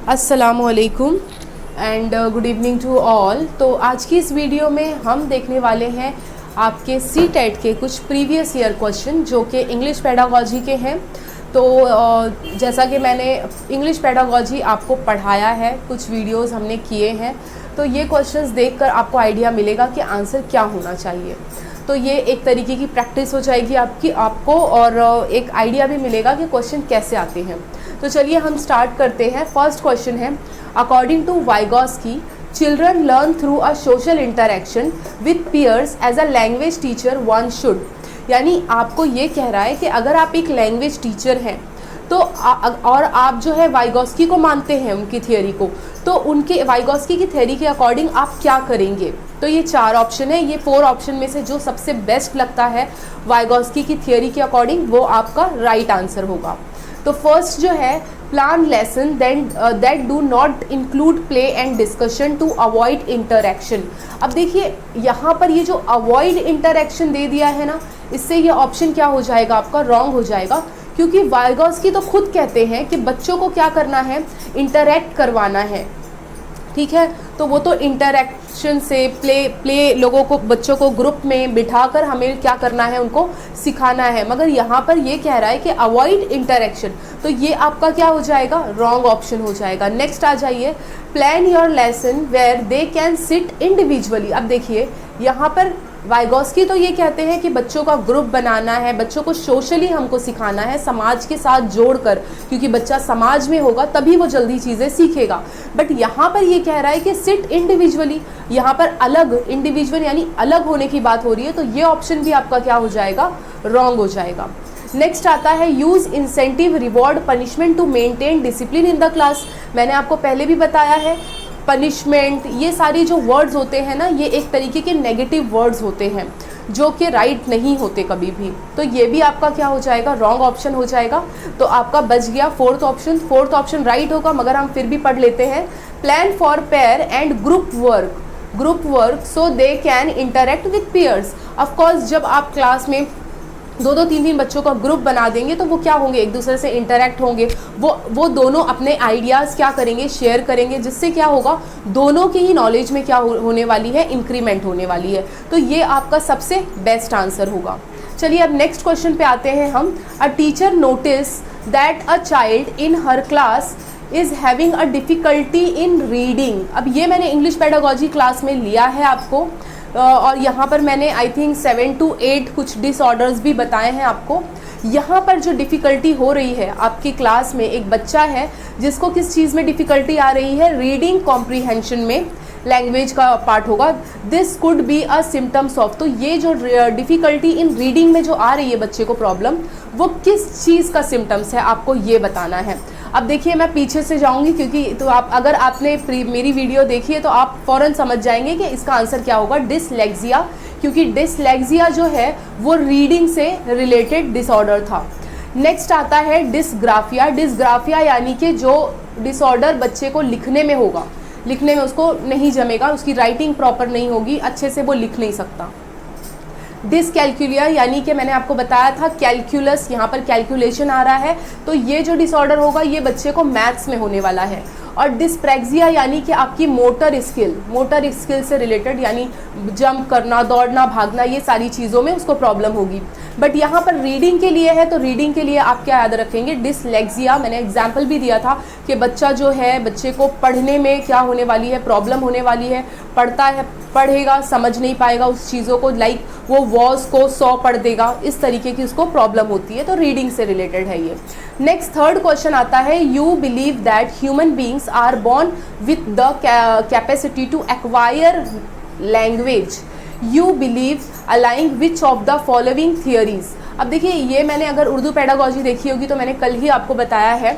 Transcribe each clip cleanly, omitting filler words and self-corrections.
अस्सलामुअलैकुम and good evening to all. तो आज की इस वीडियो में हम देखने वाले हैं आपके सी टेट के कुछ प्रीवियस ईयर क्वेश्चन जो कि इंग्लिश पेडागोजी के हैं। तो जैसा कि मैंने इंग्लिश पेडागोजी आपको पढ़ाया है, कुछ वीडियोस हमने किए हैं, तो ये क्वेश्चंस देखकर आपको आइडिया मिलेगा कि आंसर क्या होना चाहिए। तो ये एक तरीके की प्रैक्टिस हो जाएगी आपको और एक आइडिया भी मिलेगा कि क्वेश्चन कैसे आते हैं। तो चलिए हम स्टार्ट करते हैं। फर्स्ट क्वेश्चन है, according to Vygotsky children learn through a social interaction with peers as a language teacher one should. यानी आपको ये कह रहा है कि अगर आप एक लैंग्वेज टीचर हैं तो और आप जो है वाइगॉस्की को मानते हैं, उनकी थियोरी को, तो उनके वाइगॉस्की की थियोरी के अकॉर्डिंग आप क्या करेंगे। तो ये 4 ऑप्शन है, ये 4 ऑप्शन में से जो सबसे बेस्ट लगता है वाइगॉस्की की थियोरी के अकॉर्डिंग वो आपका राइट आंसर होगा। तो फर्स्ट जो है, plan lesson that do not include play and discussion to avoid interaction. अब देखिए यहाँ पर ये जो अवॉइड इंटरेक्शन दे दिया है ना, इससे ये ऑप्शन क्या हो जाएगा, आपका रॉन्ग हो जाएगा, क्योंकि वाइगॉस्की तो खुद कहते हैं कि बच्चों को क्या करना है, इंटरैक्ट करवाना है। ठीक है, तो वो तो इंटरैक्शन से प्ले लोगों को, बच्चों को ग्रुप में बिठाकर हमें क्या करना है, उनको सिखाना है। मगर यहाँ पर ये कह रहा है कि अवॉइड इंटरैक्शन, तो ये आपका क्या हो जाएगा, रॉन्ग ऑप्शन हो जाएगा। नेक्स्ट आ जाइए, plan your lesson where they can sit individually. अब देखिए यहाँ पर वाइगॉस्की तो ये कहते हैं कि बच्चों का ग्रुप बनाना है, बच्चों को सोशली हमको सिखाना है, समाज के साथ जोड़कर, क्योंकि बच्चा समाज में होगा तभी वो जल्दी चीज़ें सीखेगा। बट यहाँ पर ये कह रहा है कि सिट इंडिविजुअली, यहाँ पर अलग, इंडिविजुअल यानी अलग होने की बात हो रही है, तो ये ऑप्शन भी आपका क्या हो जाएगा, रॉन्ग हो जाएगा। नेक्स्ट आता है, use incentive reward punishment to maintain discipline in the class. मैंने आपको पहले भी बताया है, पनिशमेंट, ये सारी जो वर्ड्स होते हैं ना, ये एक तरीके के नेगेटिव वर्ड्स होते हैं जो कि राइट नहीं होते कभी भी। तो ये भी आपका क्या हो जाएगा, रॉन्ग ऑप्शन हो जाएगा। तो आपका बच गया फोर्थ ऑप्शन राइट होगा, मगर हम फिर भी पढ़ लेते हैं। Plan for pair and group work so they can interact with peers. Of course जब आप क्लास में 2-2, 3-3 बच्चों का ग्रुप बना देंगे तो वो क्या होंगे, एक दूसरे से इंटरेक्ट होंगे, वो दोनों अपने आइडियाज़ क्या करेंगे, शेयर करेंगे, जिससे क्या होगा, दोनों की ही नॉलेज में क्या होने वाली है, इंक्रीमेंट होने वाली है। तो ये आपका सबसे बेस्ट आंसर होगा। चलिए अब नेक्स्ट क्वेश्चन पे आते हैं हम। A teacher notice that a child in her class is having a difficulty in reading. अब ये मैंने इंग्लिश पेडागोजी क्लास में लिया है आपको, और यहाँ पर मैंने आई थिंक 7 to 8 कुछ डिसऑर्डर्स भी बताए हैं आपको। यहाँ पर जो डिफ़िकल्टी हो रही है आपकी क्लास में, एक बच्चा है जिसको किस चीज़ में डिफ़िकल्टी आ रही है, रीडिंग कॉम्प्रीहेंशन में, लैंग्वेज का पार्ट होगा। This could be a symptoms of. तो ये जो डिफ़िकल्टी इन रीडिंग में जो आ रही है बच्चे को प्रॉब्लम, वो किस चीज़ का सिम्टम्स है, आपको ये बताना है। अब देखिए मैं पीछे से जाऊंगी, क्योंकि तो आप अगर आपने मेरी वीडियो देखी है तो आप फ़ौरन समझ जाएंगे कि इसका आंसर क्या होगा, डिसलेक्सिया, क्योंकि डिसलेक्सिया जो है वो रीडिंग से रिलेटेड डिसऑर्डर था। नेक्स्ट आता है डिसग्राफिया यानी कि जो डिसऑर्डर बच्चे को लिखने में होगा, लिखने में उसको नहीं जमेगा, उसकी राइटिंग प्रॉपर नहीं होगी, अच्छे से वो लिख नहीं सकता। डिसकैल्कुलिया यानी कि मैंने आपको बताया था कैलकुलस, यहाँ पर कैलकुलेशन आ रहा है, तो ये जो डिसऑर्डर होगा ये बच्चे को मैथ्स में होने वाला है। और डिस्प्रैक्सिया यानी कि आपकी मोटर स्किल से रिलेटेड, यानी जंप करना, दौड़ना, भागना, ये सारी चीज़ों में उसको प्रॉब्लम होगी। बट यहाँ पर रीडिंग के लिए है, तो रीडिंग के लिए आप क्या याद रखेंगे, डिसलेक्सिया। मैंने एग्जाम्पल भी दिया था कि बच्चा जो है, बच्चे को पढ़ने में क्या होने वाली है, प्रॉब्लम होने वाली है, पढ़ेगा समझ नहीं पाएगा उस चीज़ों को, लाइक वो वॉज को 100 पढ़ देगा, इस तरीके की उसको प्रॉब्लम होती है। तो रीडिंग से रिलेटेड है ये। नेक्स्ट थर्ड क्वेश्चन आता है, you believe that human beings are born with the capacity to acquire language, you believe aligning which of the following theories. अब देखिए ये मैंने अगर उर्दू पेडागोजी देखी होगी तो मैंने कल ही आपको बताया है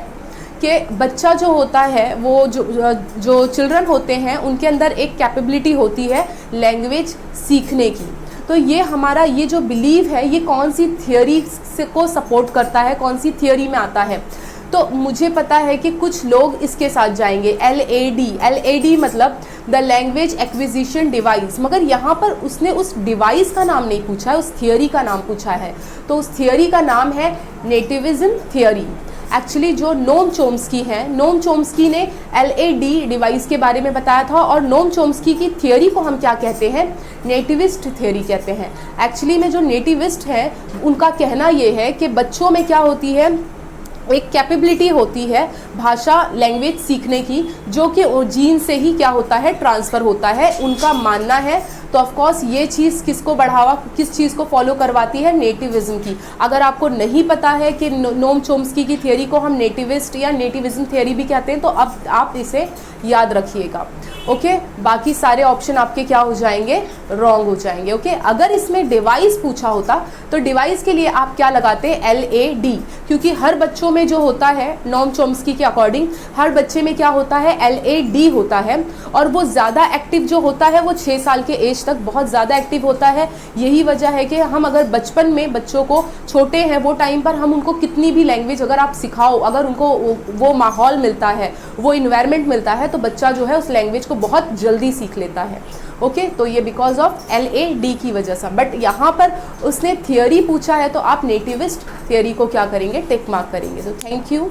कि बच्चा जो होता है, वो जो चिल्ड्रन होते हैं, उनके अंदर एक कैपेबिलिटी होती है लैंग्वेज सीखने की। तो ये हमारा ये जो बिलीव है, ये कौन सी थियरी को सपोर्ट करता है, कौन सी थियरी में आता है। तो मुझे पता है कि कुछ लोग इसके साथ जाएंगे, LAD मतलब द लैंग्वेज एक्विजिशन डिवाइस, मगर यहाँ पर उसने उस डिवाइस का नाम नहीं पूछा है, उस थियरी का नाम पूछा है। तो उस थियरी का नाम है नेटिविज्म थियरी। एक्चुअली जो नोम चोम्स्की हैं, नोम चोम्स्की ने LAD डिवाइस के बारे में बताया था, और नोम चोम्स्की की थियोरी को हम क्या कहते हैं, नेटिविस्ट थियोरी कहते हैं। एक्चुअली में जो नेटिविस्ट है उनका कहना ये है कि बच्चों में क्या होती है, एक कैपेबिलिटी होती है भाषा लैंग्वेज सीखने की, जो कि जीन से ही क्या होता है, ट्रांसफ़र होता है, उनका मानना है। तो ऑफ कोर्स ये चीज़ किसको बढ़ावा, किस चीज़ को फॉलो करवाती है, नेटिविज्म की। अगर आपको नहीं पता है कि नोम चोम्स्की की थियोरी को हम नेटिविस्ट या नेटिविज्म थियोरी भी कहते हैं, तो अब आप इसे याद रखिएगा। ओके, बाकी सारे ऑप्शन आपके क्या हो जाएंगे, रॉन्ग हो जाएंगे। ओके, अगर इसमें डिवाइस पूछा होता तो डिवाइस के लिए आप क्या लगाते, LAD, क्योंकि हर बच्चों में जो होता है नोम चोम्स्की के अकॉर्डिंग हर बच्चे में क्या होता है, LAD होता है, और वो ज़्यादा एक्टिव जो होता है वो 6 साल के एज तक बहुत ज़्यादा एक्टिव होता है। यही वजह है कि हम अगर बचपन में बच्चों को, छोटे हैं वो टाइम पर, हम उनको कितनी भी लैंग्वेज अगर आप सिखाओ, अगर उनको वो माहौल मिलता है, वो इन्वायरमेंट मिलता है, तो बच्चा जो है उस लैंग्वेज को बहुत जल्दी सीख लेता है। ओके, तो ये बिकॉज ऑफ LAD की वजह से। बट यहाँ पर उसने थियोरी पूछा है तो आप नेटिविस्ट थियोरी को क्या करेंगे, टिक मार्क करेंगे। तो थैंक यू।